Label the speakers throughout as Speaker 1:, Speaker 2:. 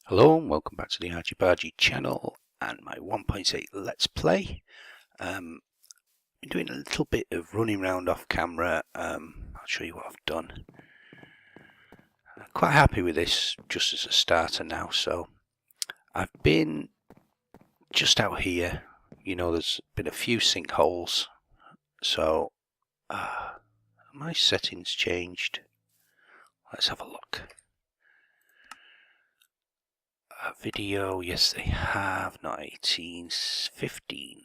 Speaker 1: Hello and welcome back to the Rgbargeee channel and my 1.8 Let's Play. Been doing a little bit of running around off camera. I'll show you what I've done. I'm quite happy with this just as a starter now. So I've been just out here. You know, there's been a few sinkholes. So my settings changed. Let's have a look. Video, yes they have, not 18, 15.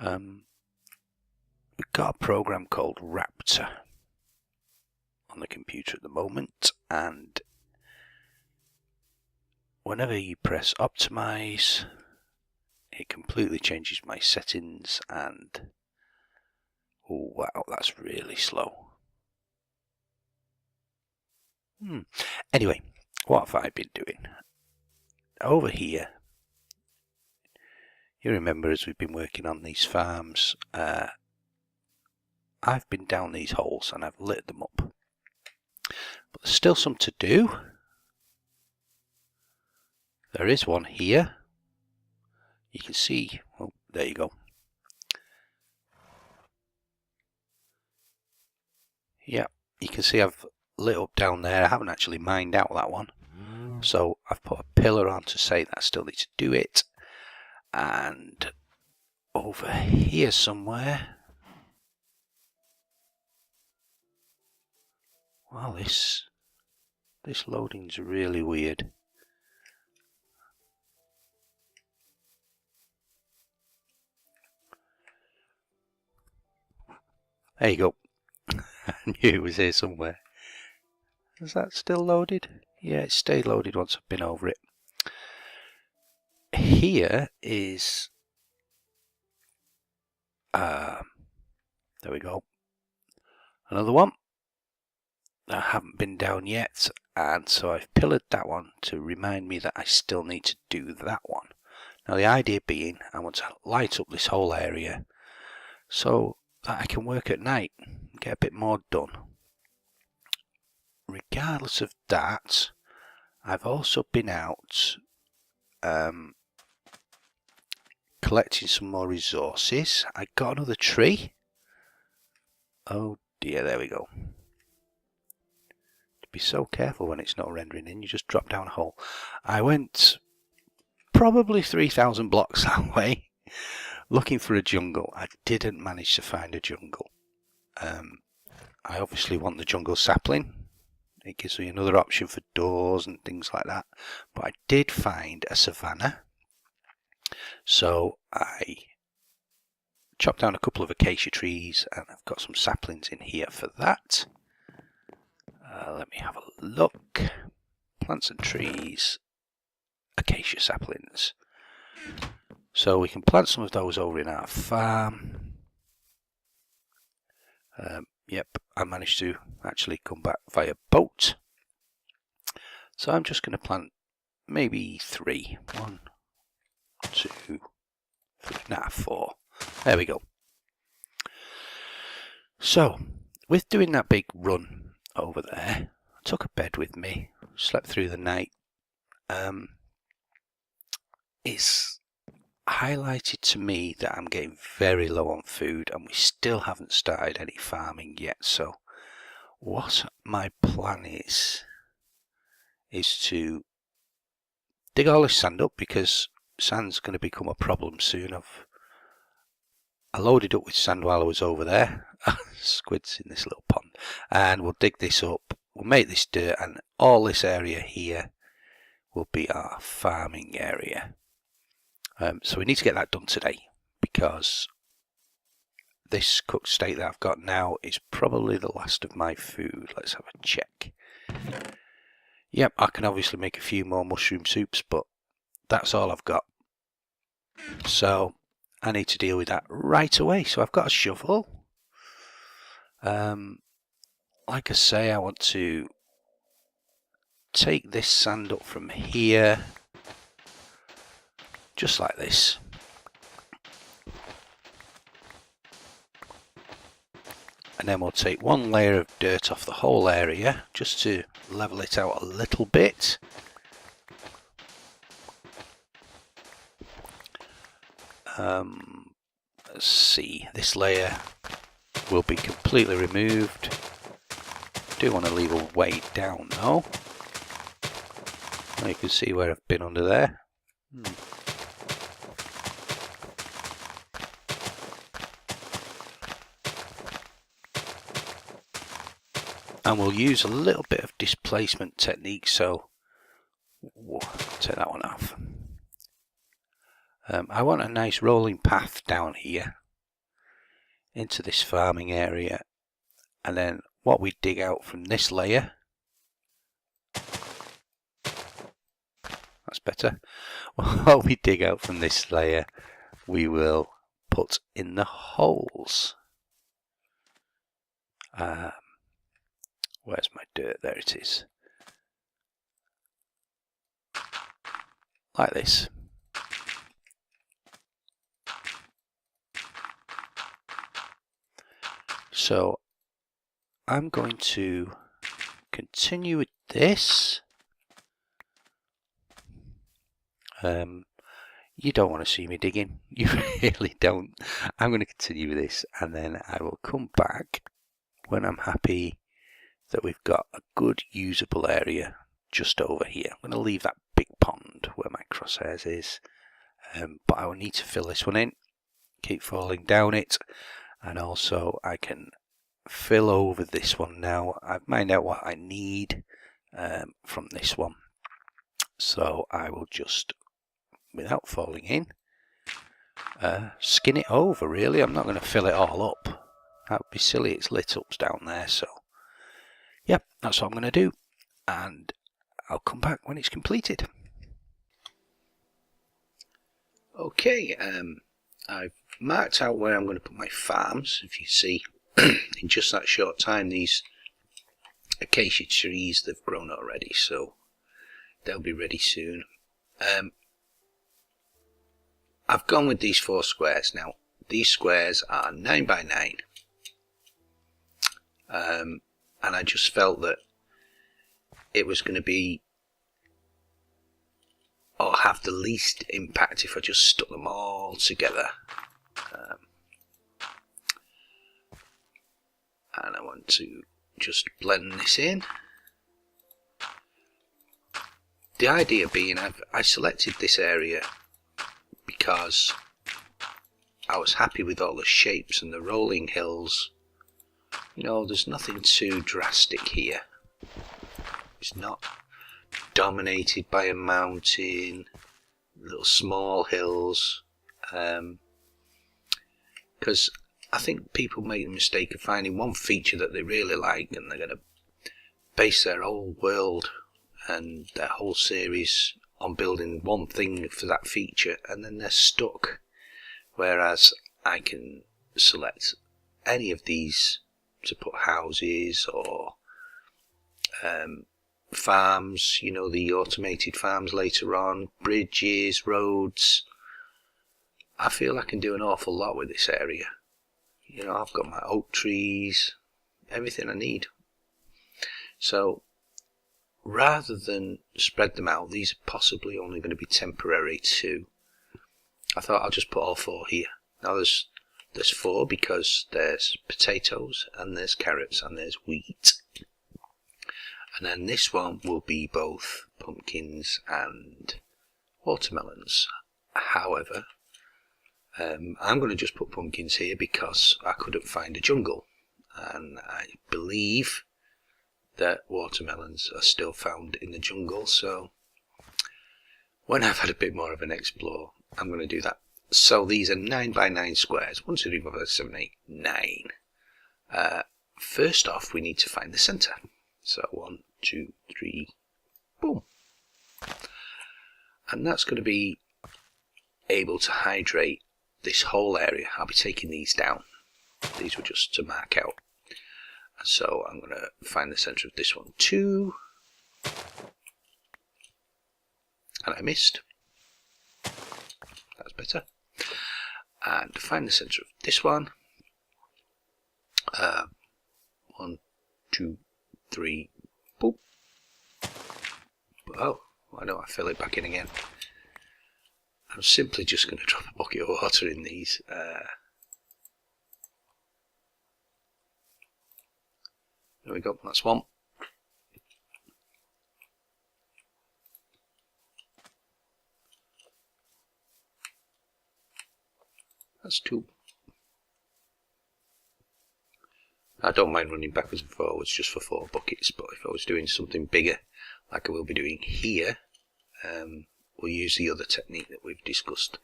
Speaker 1: We've got a program called Raptor on the computer at the moment, and whenever you press optimize, it completely changes my settings, and oh wow, that's really slow. Anyway, what have I been doing? Over here, you remember as we've been working on these farms, I've been down these holes and I've lit them up. But there's still some to do. There is one here. You can see, oh, there you go. Yeah, you can see I've lit up down there. I haven't actually mined out that one. So I've put a pillar on to say that I still need to do it. And over here somewhere, wow, this loading's really weird. There you go. I knew it was here somewhere. Is that still loaded? Yeah, it stayed loaded once I've been over it. Here is there we go. Another one. I haven't been down yet, and so I've pillared that one to remind me that I still need to do that one. Now the idea being I want to light up this whole area so that I can work at night and get a bit more done. Regardless of that, I've also been out collecting some more resources. I got another tree. Oh dear, there we go. Be so careful when it's not rendering in, you just drop down a hole. I went probably 3,000 blocks that way looking for a jungle. I didn't manage to find a jungle. I obviously want the jungle sapling. It gives me another option for doors and things like that. But I did find a savanna. So I chopped down a couple of acacia trees and I've got some saplings in here for that. Let me have a look. Plants and trees, acacia saplings. So we can plant some of those over in our farm. Yep, I managed to actually come back via boat. So I'm just going to plant maybe 3. 1, 2, 3, nah, 4. There we go. So, with doing that big run over there, I took a bed with me, slept through the night. It's highlighted to me that I'm getting very low on food and we still haven't started any farming yet. So what my plan is to dig all this sand up, because sand's going to become a problem soon. I loaded up with sand while I was over there. Squids in this little pond. And we'll dig this up, we'll make this dirt, and all this area here will be our farming area. So we need to get that done today, because this cooked steak that I've got now is probably the last of my food. Let's have a check. Yep, I can obviously make a few more mushroom soups, but that's all I've got. So I need to deal with that right away. So I've got a shovel. Like I say, I want to take this sand up from here, just like this. and then we'll take one layer of dirt off the whole area just to level it out a little bit. Let's see, this layer will be completely removed. Do want to leave a way down though. You can see where I've been under there. And we'll use a little bit of displacement technique, so whoa, take that one off. I want a nice rolling path down here into this farming area, and then what we dig out from this layer, that's better, what we dig out from this layer we will put in the holes. Where's my dirt? There it is. Like this. So I'm going to continue with this. You don't want to see me digging. You really don't. I'm going to continue with this, and then I will come back when I'm happy that we've got a good usable area just over here. I'm going to leave that big pond where my crosshairs is, but I will need to fill this one in, keep falling down it, and also I can fill over this one now. I've mined out what I need from this one, so I will just, without falling in, skin it over really. I'm not going to fill it all up. That would be silly, it's lit up down there, so yeah, that's what I'm going to do, and I'll come back when it's completed. Okay, I've marked out where I'm going to put my farms. If you see, in just that short time, these acacia trees, they've grown already, so they'll be ready soon. I've gone with these 4 squares. Now, these squares are 9 by 9. And I just felt that it was going to be, or have the least impact if I just stuck them all together. And I want to just blend this in. The idea being, I selected this area because I was happy with all the shapes and the rolling hills. You know, there's nothing too drastic here. It's not dominated by a mountain, little small hills. Because I think people make the mistake of finding one feature that they really like, and they're going to base their whole world and their whole series on building one thing for that feature, and then they're stuck. Whereas I can select any of these to put houses or farms, you know, the automated farms later on, bridges, roads. I feel I can do an awful lot with this area. You know, I've got my oak trees, everything I need. So rather than spread them out, these are possibly only going to be temporary too. I thought I'll just put all 4 here. Now there's 4 because there's potatoes and there's carrots and there's wheat. And then this one will be both pumpkins and watermelons. However, I'm going to just put pumpkins here because I couldn't find a jungle, and I believe that watermelons are still found in the jungle, so when I've had a bit more of an explore, I'm going to do that. So these are 9 by 9 squares. 1, 2, 3, 4, 5, 6, 7, 8, 9. First off, we need to find the center. So 1, 2, 3, boom. And that's going to be able to hydrate this whole area. I'll be taking these down. These were just to mark out. And so I'm going to find the center of this one too. And I missed. That's better. And find the center of this one. 1, 2, 3, boop. Oh, why don't I fill it back in again? I'm simply just going to drop a bucket of water in these. There we go, that's one. That's two. I don't mind running backwards and forwards just for 4 buckets, but if I was doing something bigger, like I will be doing here, we'll use the other technique that we've discussed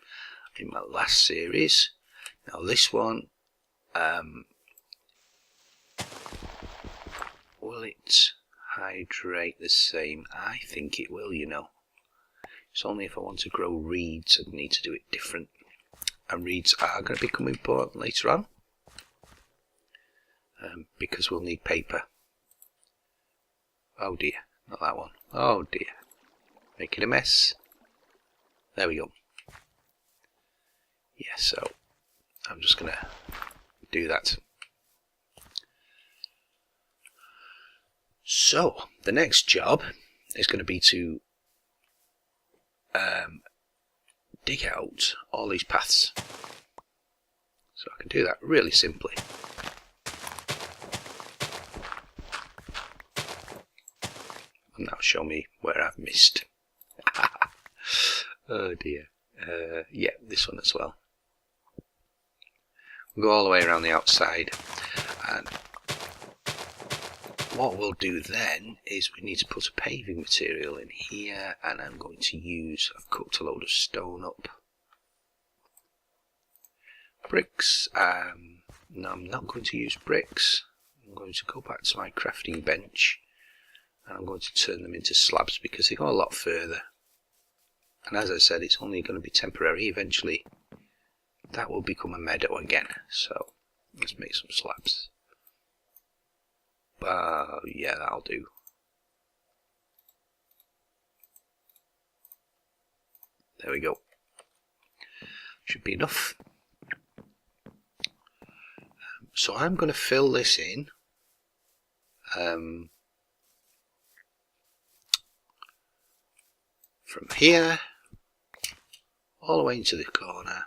Speaker 1: in my last series. Now this one, will it hydrate the same? I think it will, you know. It's only if I want to grow reeds I'd need to do it different. And reeds are going to become important later on. Because we'll need paper. Oh dear, not that one. Oh dear. Making a mess. There we go. Yeah, so I'm just going to do that. So, the next job is going to be to dig out all these paths. So I can do that really simply. And that'll show me where I've missed. Oh dear. Yeah, this one as well. We'll go all the way around the outside, and what we'll do then is we need to put a paving material in here, and I'm going to use, I've cooked a load of stone up. Bricks, no, I'm not going to use bricks. I'm going to go back to my crafting bench, and I'm going to turn them into slabs because they go a lot further. And as I said, it's only going to be temporary. Eventually that will become a meadow again, so let's make some slabs. Yeah, that'll do. There we go. Should be enough. So I'm going to fill this in. From here all the way into the corner,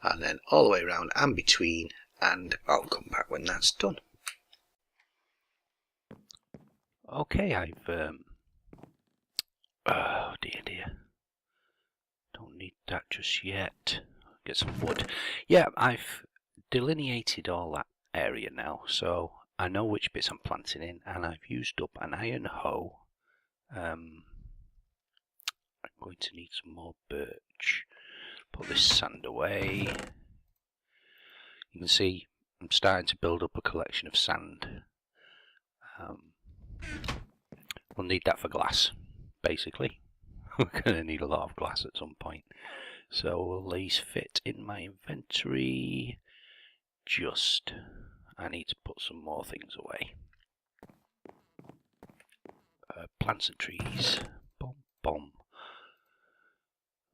Speaker 1: and then all the way around and between, and I'll come back when that's done. Okay, I've oh dear, don't need that just yet. Get some wood. Yeah, I've delineated all that area now, so I know which bits I'm planting in, and I've used up an iron hoe. I'm going to need some more birch. Put this sand away. You can see I'm starting to build up a collection of sand. We'll need that for glass, basically. We're going to need a lot of glass at some point. So will these fit in my inventory? Just. I need to put some more things away. Plants and trees. Boom, boom.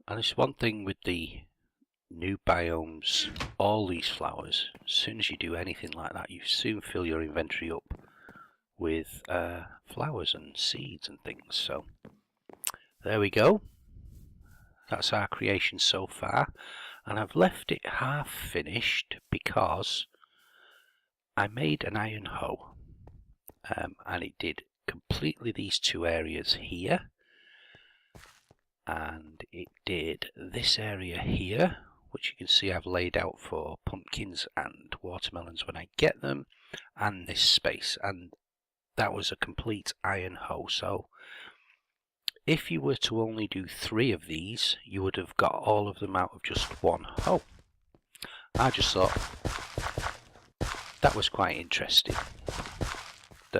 Speaker 1: And it's one thing with the new biomes, all these flowers, as soon as you do anything like that, you soon fill your inventory up with flowers and seeds and things. So there we go. That's our creation so far. And I've left it half finished because I made an iron hoe, and it did completely these two areas here, and it did this area here, which you can see I've laid out for pumpkins and watermelons when I get them, and this space, and that was a complete iron hoe. So if you were to only do 3 of these, you would have got all of them out of just one hoe. I just thought that was quite interesting,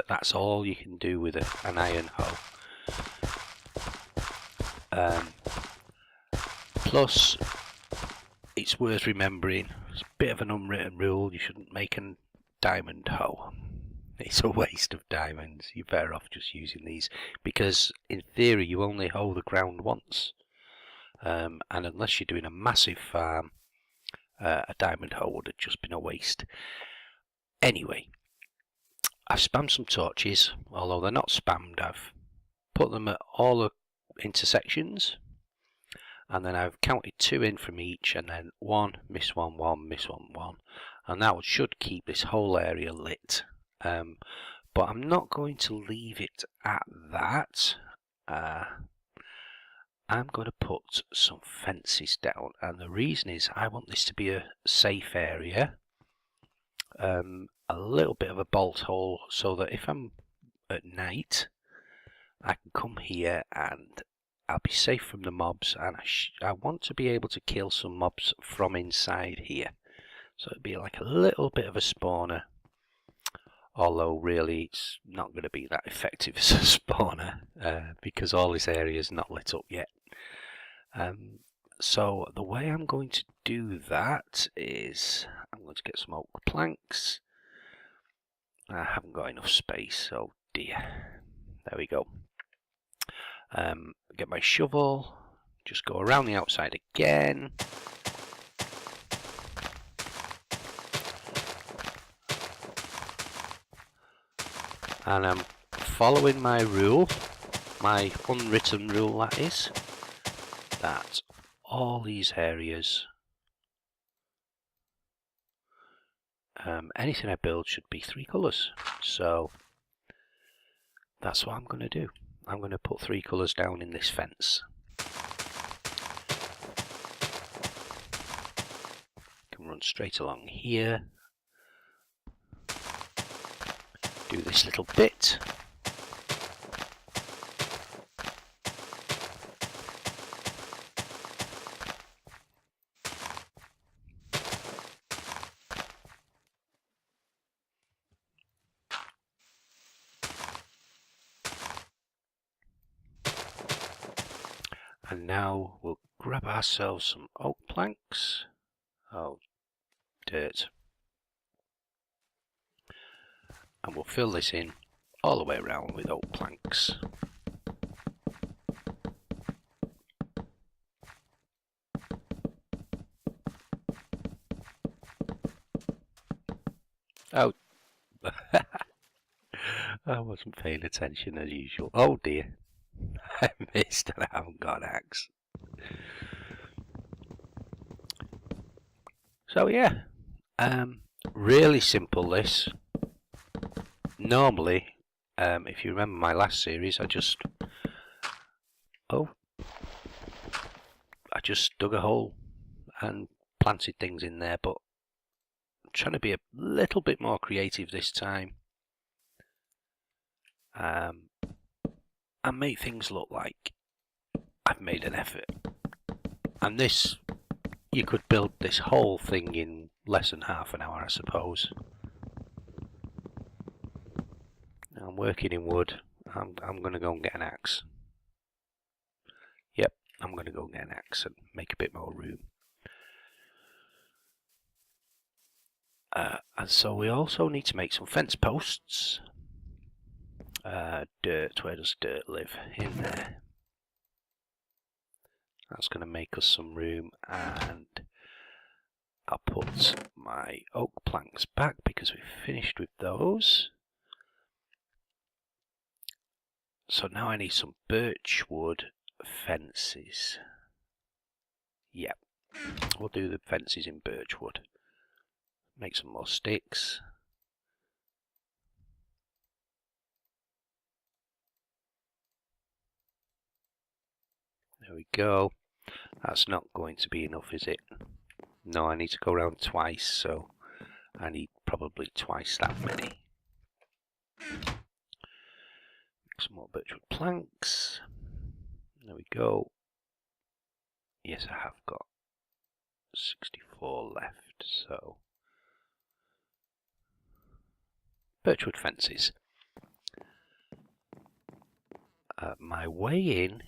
Speaker 1: that's all you can do with an iron hoe. Plus, it's worth remembering, it's a bit of an unwritten rule, you shouldn't make a diamond hoe. It's a waste of diamonds. You're better off just using these, because in theory you only hoe the ground once, and unless you're doing a massive farm, A diamond hole would have just been a waste. Anyway, I've spammed some torches, although they're not spammed. I've put them at all the intersections, and then I've counted 2 in from each, and then 1, miss 1, 1, miss 1, 1, and that should keep this whole area lit. But I'm not going to leave it at that. I'm going to put some fences down, and the reason is I want this to be a safe area. A little bit of a bolt hole, so that if I'm at night, I can come here and I'll be safe from the mobs, and I want to be able to kill some mobs from inside here. So it'd be like a little bit of a spawner, although really it's not going to be that effective as a spawner because all this area is not lit up yet. So the way I'm going to do that is I'm going to get some oak planks. I haven't got enough space, oh dear. There we go. Get my shovel, just go around the outside again. And I'm following my rule, my unwritten rule that is, that all these areas, anything I build should be 3 colours. So that's what I'm going to do. I'm going to put 3 colours down in this fence. Can run straight along here. Do this little bit. And now we'll grab ourselves some oak planks. Oh, dirt. And we'll fill this in all the way around with oak planks. Oh, I wasn't paying attention as usual. Oh dear, I missed and I haven't got an axe. So yeah, really simple this. Normally, if you remember my last series, I just dug a hole and planted things in there, but I'm trying to be a little bit more creative this time, and make things look like I've made an effort. And this, you could build this whole thing in less than half an hour, I suppose. I'm working in wood. I'm going to go and get an axe. Yep, I'm going to go and get an axe and make a bit more room. And so we also need to make some fence posts. Dirt, where does dirt live? In there. That's going to make us some room, and I'll put my oak planks back because we've finished with those. So now I need some birch wood fences. Yep, we'll do the fences in birch wood. Make some more sticks. There we go. That's not going to be enough, is it? No, I need to go around twice, so I need probably twice that many. Some more birchwood planks. There we go. Yes, I have got 64 left, so birchwood fences. My way in,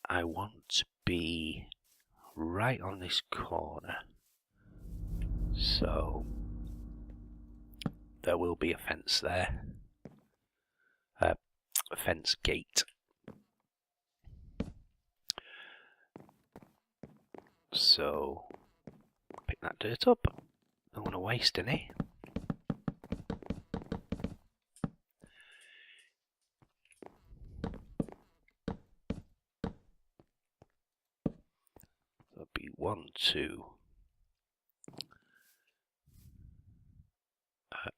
Speaker 1: I want to be right on this corner, so there will be a fence there, a fence gate. So pick that dirt up. Don't want to waste any. That'll be 1, 2.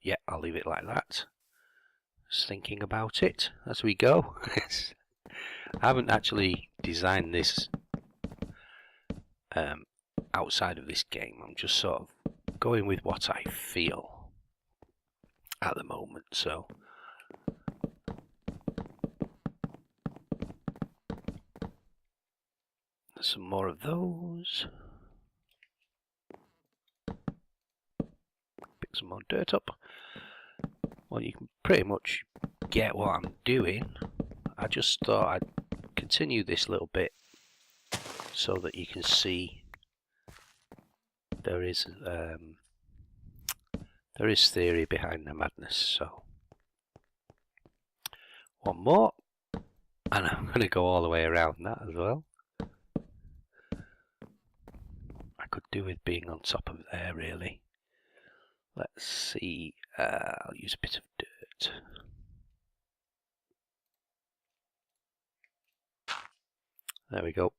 Speaker 1: Yeah, I'll leave it like that. Just thinking about it as we go. I haven't actually designed this outside of this game. I'm just sort of going with what I feel at the moment. So some more of those. Pick some more dirt up. Well, you can pretty much get what I'm doing. I just thought I'd continue this little bit so that you can see there is theory behind the madness. So one more, and I'm going to go all the way around that as well. I could do with being on top of there, really. Let's see, I'll use a bit of dirt. There we go.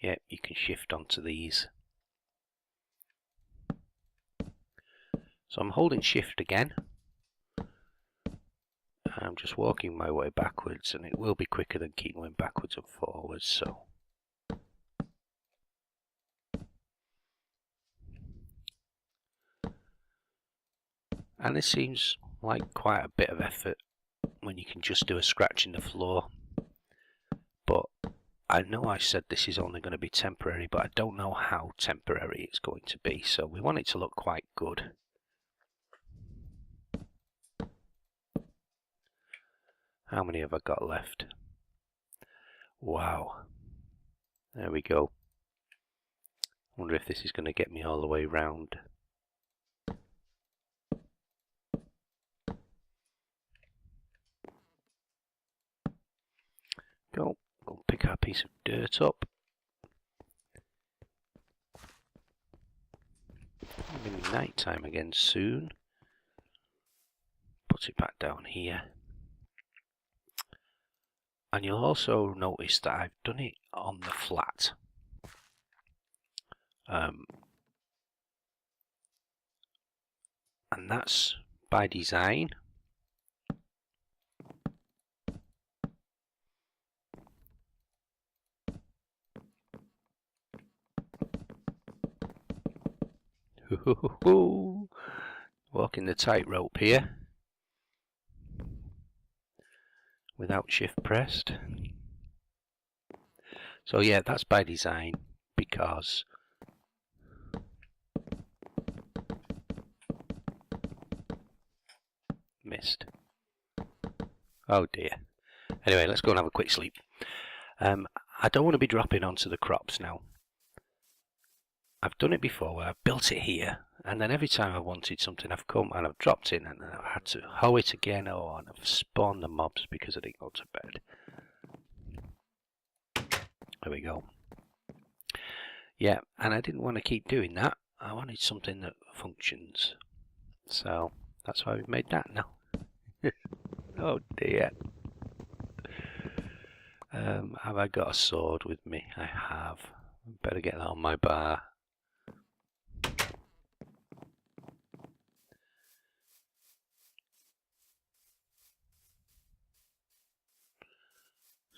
Speaker 1: Yeah, you can shift onto these. So I'm holding shift again. I'm just walking my way backwards, and it will be quicker than keep going backwards and forwards. So and this seems like quite a bit of effort when you can just do a scratch in the floor. But I know I said this is only going to be temporary, but I don't know how temporary it's going to be. So we want it to look quite good. How many have I got left? Wow. There we go. Wonder if this is going to get me all the way round. Go pick our piece of dirt up. It's going to be night time again soon. Put it back down here. And you'll also notice that I've done it on the flat. And that's by design. Walking the tightrope here without shift pressed. So yeah, that's by design because missed. Oh dear. Anyway, let's go and have a quick sleep. I don't want to be dropping onto the crops now. I've done it before where I've built it here, and then every time I wanted something I've come and I've dropped in and I've had to hoe it again, and I've spawned the mobs because I didn't go to bed. There we go. Yeah, and I didn't want to keep doing that. I wanted something that functions. So that's why we've made that now. Oh dear. Have I got a sword with me? I have. Better get that on my bar.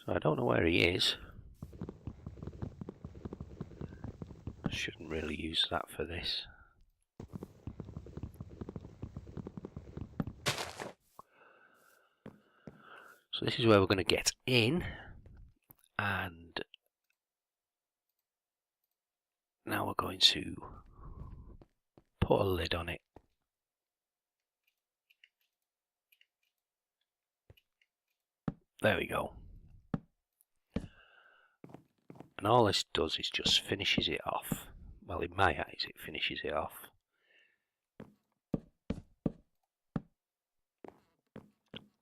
Speaker 1: So I don't know where he is. I shouldn't really use that for this. So this is where we're going to get in, and now we're going to put a lid on it. There we go. And all this does is just finishes it off. Well, in my eyes, it finishes it off.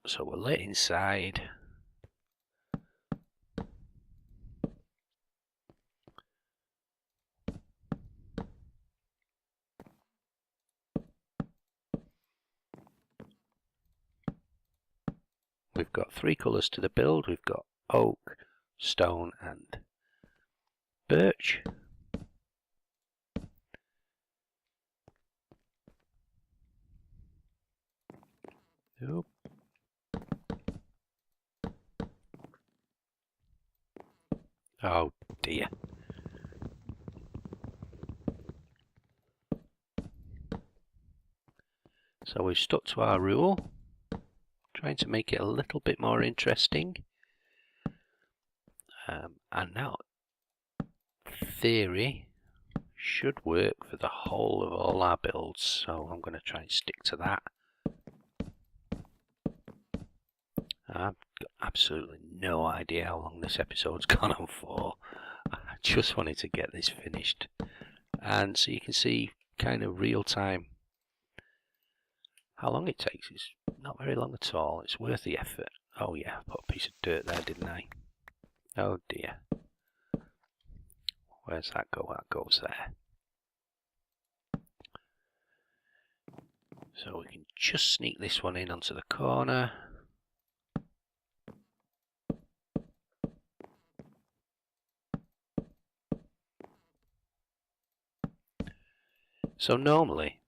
Speaker 1: So we're lit inside. got 3 colours to the build. We've got oak, stone and birch. Oop. Oh dear. So we've stuck to our rule, trying to make it a little bit more interesting. And now, theory should work for the whole of all our builds, so I'm going to try and stick to that. I've got absolutely no idea how long this episode's gone on for. I just wanted to get this finished. And so you can see kind of real time how long it takes. It's not very long at all. It's worth the effort. Oh yeah, I put a piece of dirt there, didn't I? Oh dear. Where's that go? That goes there. So we can just sneak this one in onto the corner. So normally,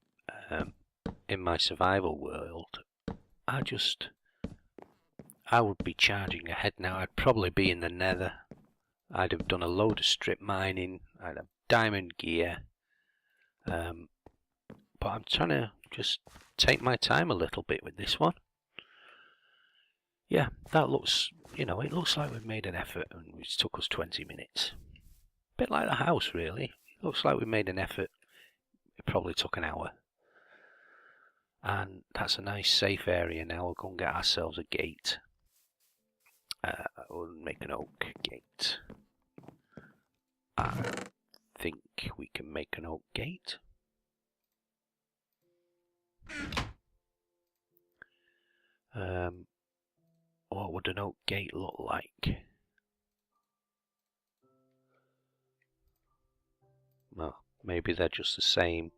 Speaker 1: in my survival world, I would be charging ahead now. I'd probably be in the nether. I'd have done a load of strip mining. I'd have diamond gear. But I'm trying to just take my time a little bit with this one. Yeah, that looks, it looks like we've made an effort, and it took us 20 minutes. A bit like the house, really. It looks like we made an effort. It probably took an hour. And that's a nice safe area now. We'll go and get ourselves a gate. We'll make an oak gate. I think we can make an oak gate. What would an oak gate look like? Well, maybe they're just the same.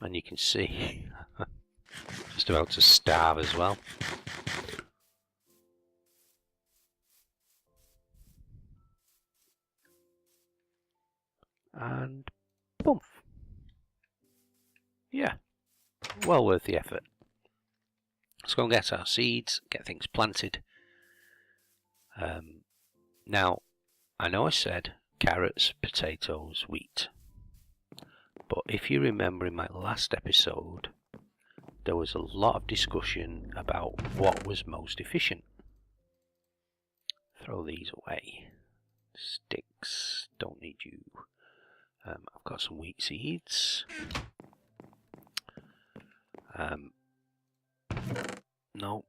Speaker 1: And you can see, just about to starve as well. And boom. Yeah, well worth the effort. Let's go and get our seeds, get things planted. Now, I know I said carrots, potatoes, wheat. But if you remember in my last episode, there was a lot of discussion about what was most efficient. Throw these away. Sticks, don't need you. I've got some wheat seeds. No,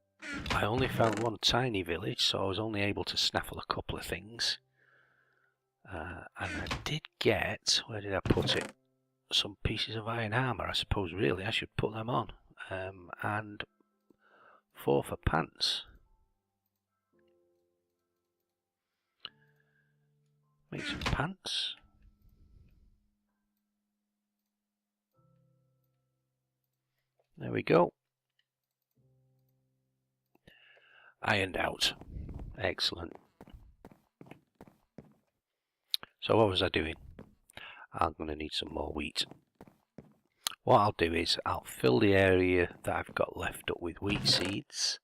Speaker 1: I only found one tiny village, so I was only able to snaffle a couple of things. And I did get, where did I put it? Some pieces of iron armour. I suppose really I should put them on. And 4 for pants. Make some pants. There we go. Ironed out. Excellent. So what was I doing? I'm going to need some more wheat. What I'll do is I'll fill the area that I've got left up with wheat seeds.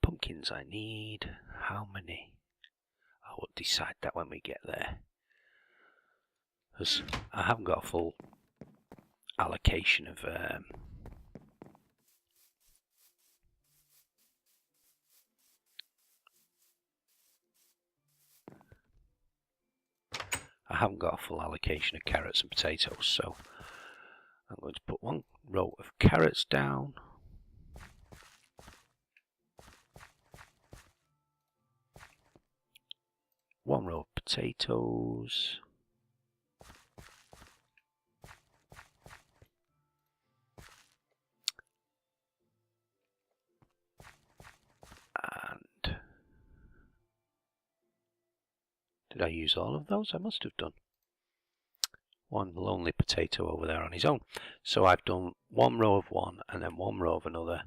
Speaker 1: Pumpkins I need. How many? I will decide that when we get there. Because I haven't got a full allocation of carrots and potatoes, so I'm going to put 1 row of carrots down. One row of potatoes. And did I use all of those? I must have done. one lonely potato over there on his own. So I've done one row of one and then one row of another.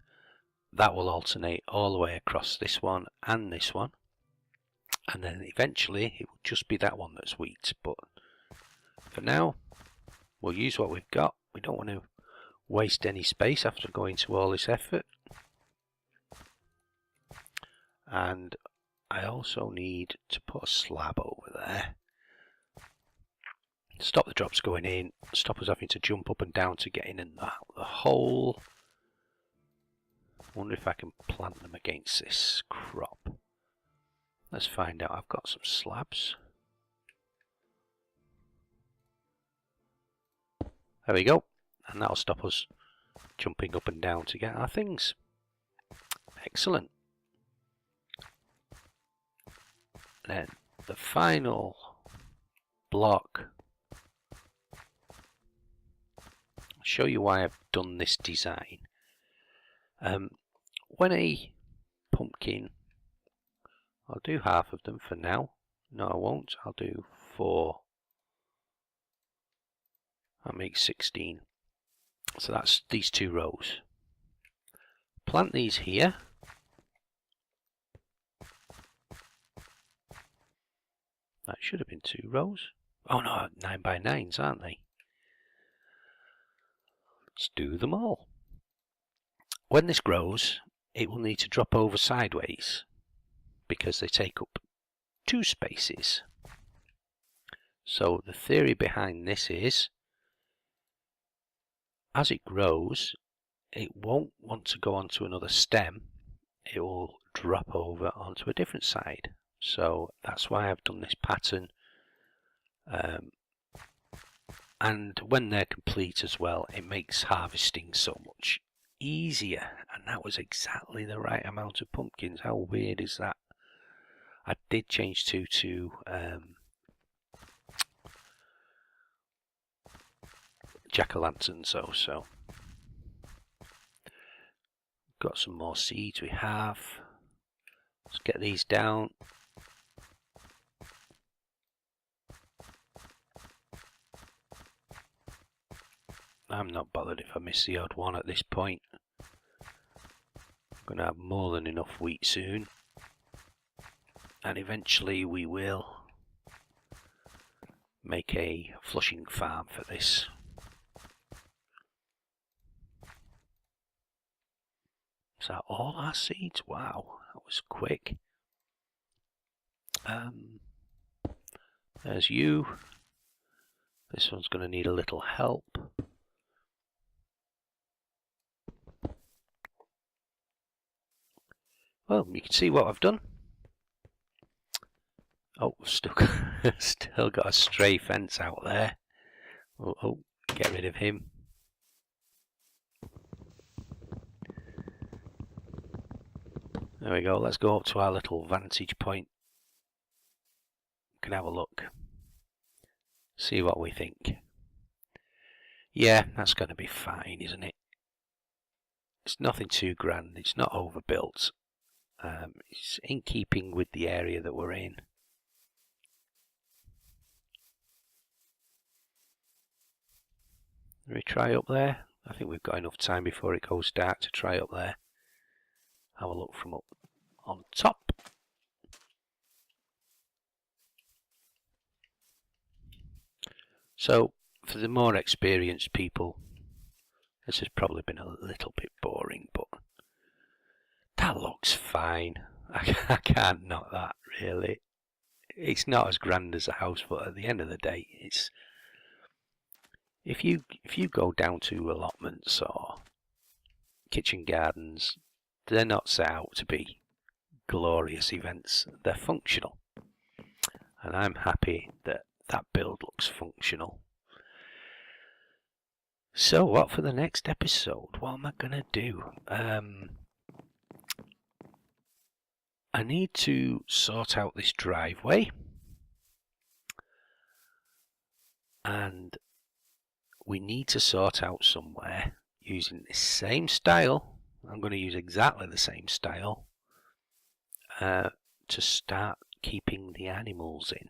Speaker 1: That will alternate all the way across this one and this one, and then eventually it will just be that one that's wheat. But for now we'll use what we've got. We don't want to waste any space after going to all this effort. And I also need to put a slab over there. Stop the drops going in, stop us having to jump up and down to get in the hole. Wonder if I can plant them against this crop. Let's find out. I've got some slabs. There we go. And that'll stop us jumping up and down to get our things. Excellent. Then the final block. I'll show you why I've done this design. When a pumpkin, I'll do half of them for now. No, I won't. I'll do 4. That makes 16. So that's these 2 rows. Plant these here. That should have been 2 rows. Oh no, 9 by 9s, aren't they? Let's do them all. When this grows, it will need to drop over sideways because they take up 2 spaces. So the theory behind this is, as it grows, it won't want to go onto another stem. It will drop over onto a different side. So that's why I've done this pattern. And when they're complete as well, it makes harvesting so much easier. And that was exactly the right amount of pumpkins. How weird is that? I did change 2 to jack-o'-lanterns, so got some more seeds. We have. Let's get these down. I'm not bothered if I miss the odd one at this point. I'm going to have more than enough wheat soon. And eventually we will make a flushing farm for this. Is that all our seeds? Wow, that was quick. There's you. This one's going to need a little help. Well, you can see what I've done. Oh, still got a stray fence out there. Oh, get rid of him. There we go. Let's go up to our little vantage point. We can have a look. See what we think. Yeah, that's going to be fine, isn't it? It's nothing too grand. It's not overbuilt. It's in keeping with the area that we're in. Let me try up there. I think we've got enough time before it goes dark to try up there. Have a look from up on top. So, for the more experienced people, this has probably been a little bit boring, but that looks fine. I can't knock that, really. It's not as grand as a house, but at the end of the day, it's if you go down to allotments or kitchen gardens, they're not set out to be glorious events. They're functional, and I'm happy that that build looks functional. So what for the next episode? What am I gonna do? I need to sort out this driveway, and we need to sort out somewhere using the same style. I'm going to use exactly the same style to start keeping the animals in.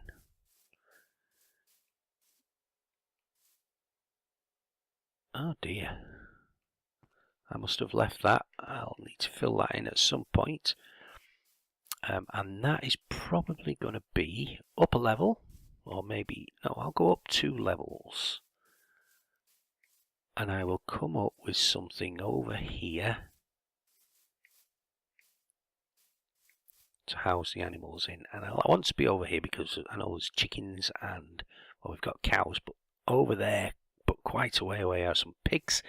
Speaker 1: Oh dear. I must have left that. I'll need to fill that in at some point. And that is probably going to be up a level, or maybe, no, I'll go up 2 levels. And I will come up with something over here to house the animals in. And I want to be over here because I know there's chickens and, well, we've got cows, but over there, but quite a way away, are some pigs.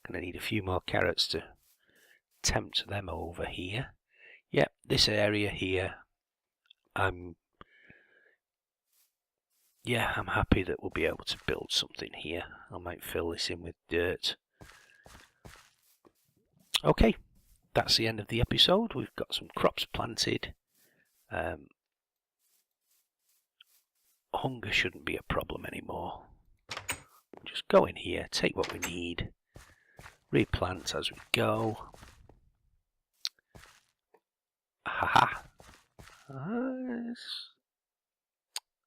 Speaker 1: Going to need a few more carrots to tempt them over here. Yep, this area here, I'm happy that we'll be able to build something here. I might fill this in with dirt. Okay, that's the end of the episode. We've got some crops planted. Hunger shouldn't be a problem anymore. Just go in here, take what we need, replant as we go. Haha. I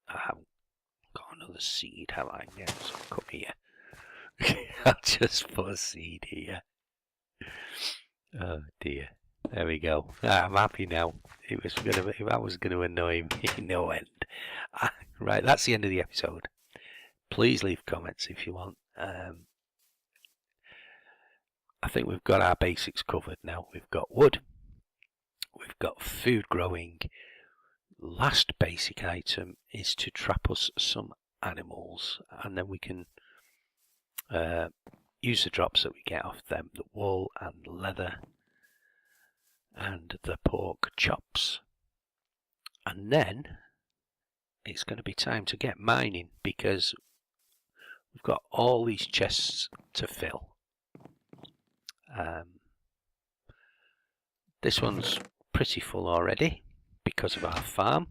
Speaker 1: haven't got another seed, have I? Yeah, so come here. I'll just put a seed here. Oh dear. There we go. I'm happy now. That was going to annoy me, no end. Right, that's the end of the episode. Please leave comments if you want. I think we've got our basics covered now. We've got wood. We've got food growing. Last basic item is to trap us some animals, and then we can use the drops that we get off them, the wool and leather and the pork chops. And then it's going to be time to get mining, because we've got all these chests to fill. This one's pretty full already because of our farm,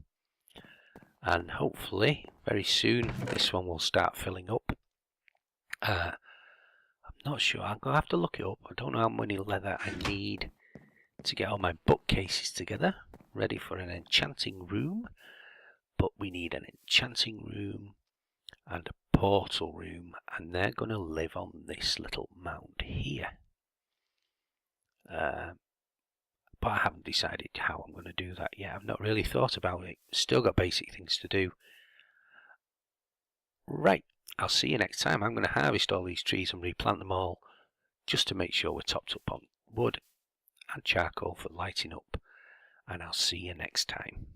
Speaker 1: and hopefully very soon this one will start filling up. I'm not sure, I'm going to have to look it up. I don't know how many leather I need to get all my bookcases together, ready for an enchanting room. But we need an enchanting room and a portal room, and they're going to live on this little mound here. But I haven't decided how I'm going to do that yet. I've not really thought about it. Still got basic things to do. Right, I'll see you next time. I'm going to harvest all these trees and replant them all, just to make sure we're topped up on wood and charcoal for lighting up. And I'll see you next time.